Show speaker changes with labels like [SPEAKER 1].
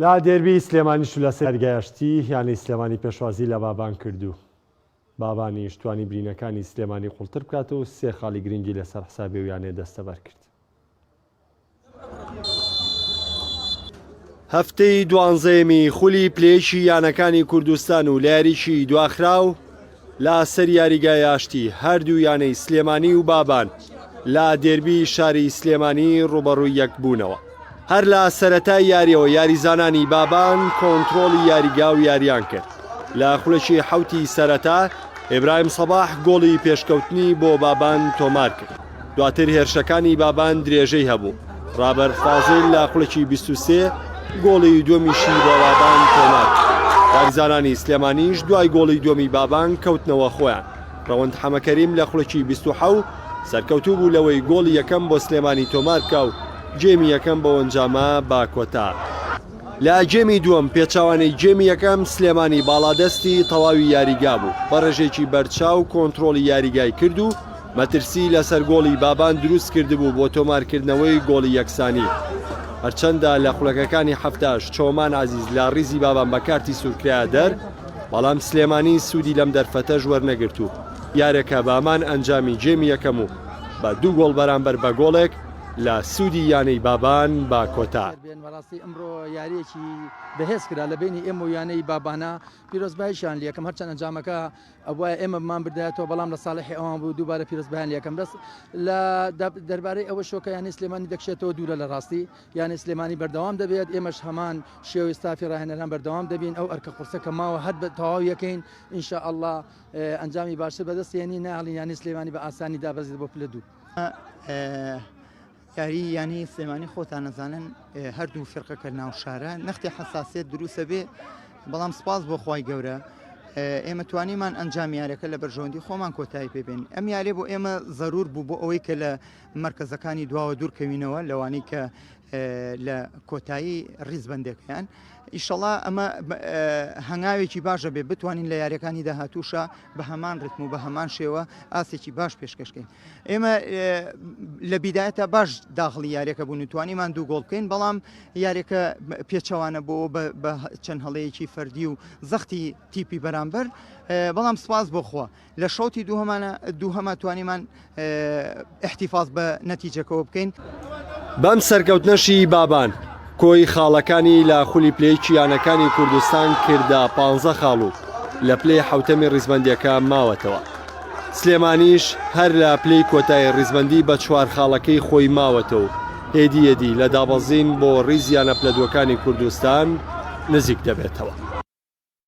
[SPEAKER 1] لا دێربی سلێمانیش لە سەرگەیشتی یانی سلێمانی پێشوازی لە بابان کردو. بابانیش توانی برینەکانی سلێمانی قوڵتر بکاتەوە سێ خاڵی گرنگی لەسەر حسابێ و یانێ دەستەبەر کرد. هەفتەی دوانزەیەمی خولی پلێشی یانەکانی کوردستان و لە یاریشی دواخراو لا سەر یاریگای ئاشتی هەردوو یانەی سلێمانی و بابان لا دێربی شاری سلێمانی ڕوبەڕووی یەک بوونەوە. هەر لە سەرەتای یاریەوە یاریزانانی بابان کۆنتڕۆڵی یاریگا و یاریان کرد. لە خولەکی حوتی سەرەتا ئێبراهیم سەباح گۆڵی پێشکەوتنی بۆ بابان تۆمار کرد. دواتر هێرشەکانی بابان درێژەی هەبوو. ڕابەر فازڵ لە خولەکی 23 گۆڵی دووەمیشی بۆ بابان تۆمار کرد. یاریزانانی سلێمانیش دوای گۆڵی دووەمی بابان کەوتنەوە خۆیان. ڕەوەند حەمەکەریم لە خولەکی 27 سەرکەوتوو بوو لەوەی گۆڵی یەکەم بۆ سلێمانی تۆمار بکە و جێمی یەکەم بە ئەنجامە با کۆتا. لە جێمی دووەم پێچاوانەی جێمی یەکەم سلێمانی باڵادەستی تەواوی یاریگا بوو. بە ڕێژێکی بەرچاو کۆنتڕۆڵی یاریگای کرد و مەترسی لەسەر گۆڵی بابان دروست کردبوو بۆ تۆمارکردنەوەی گۆڵی یەکسانی. هەرچەندە لە خولەکەکانی هەفتاش چۆمان عزیز لە ڕیزی بابان بە کارتی سوورکرا دەر، بەڵام سلێمانی سوودی لەم دەرفەتەش وەرنەگرتو. یارێکە بامان ئەنجامی جێمی یەکەم و بە 2 گۆڵ بەرامبەر بە گۆڵێک لە سوودی یانەی بابان با کۆتا.
[SPEAKER 2] بەڕاستی ئەمڕۆ یاریەکی بەهێز کرا لە بینی ئێمە و یانەی بابانە پیرۆزباییشان لە یەکەم هەرچەند ئەنجامەکە ئەوە ئێمە بمان بردایەوە، بەڵام لە ساڵحی ئەوان بوو دووبارە پیرۆزبایان لە یەکەم دەست لە دەربارەی ئەوە شۆکە یانی سلێمانی دەکشێتەوە دوورە لە ڕاستی. یانی سلێمانی بەردەوام دەبێت، ئێمەش هەمان شێوەی ستافی ڕاهێنەران بەردەوام دەبین. ئەو ئەرکە قورسەکە ماوە هەر بە تەواو یەکەین ئینشاءالله ئەنجامی باشتر بەدەستێنی ناڵی یانی سلێمانی بە ئاسانی دابەزێت بۆ پلە دوو.
[SPEAKER 3] یاری یانی سلێمانی خۆتان نەزانن هەردوو فرقەکە ناو شارە نەختی حساسیت دروستە بێ، بەڵام سپاس بۆ خوای گەورە ئێمە توانیمان ئەنجام یاریەکە لە بەرژەوەندی خۆمان کۆتایی پێبێن. ئەم یارێ بۆ ئێمە زەرور بوو بۆ ئەوەی کە لە مرکزەکانی دواوە دوورکەوینەوە لەوانەی کە لە کۆتایی ڕیزبەندەکەیان. ئیشەڵا ئەمە هەنگاوێکی باشە بێ بتوانین لە یاریەکانی داهاتووشە بە هەمان ڕتم و بە هەمان شێوە ئاسێکی باش پێشکەشکەین. ئێمە لە بیدایەتە باش داخڵی یاریەکە بوون و توانیمان 2 گۆڵ بکەین، بەڵام یاریەکە پێچەوانە بۆ بە چەند هەڵەیەکی فەردی و زەختی تیپی بەرامبەر، بەڵام سپاس بۆ خوا لە شەوتی دووهەمە توانیمان احتیفاز بە نەتیجەکەەوە بکەین.
[SPEAKER 1] بەم سەرکەوتنەشی بابان کۆی خاڵەکانی لە خولی پلەی یانەکانی کوردستان کردا 15 خاڵ و لە پلەی حوتەمی ڕیزبەندیەکە ماوەتەوە. سلێمانیش هەر لە پلەی کۆتای ڕیزبەندی بە 4 خاڵەکەی خۆی ماوەتەوە. هێدی لە دابەزین بۆ ڕیزیانە پلە دووەکانی کوردستان نزیک دەبێتەوە.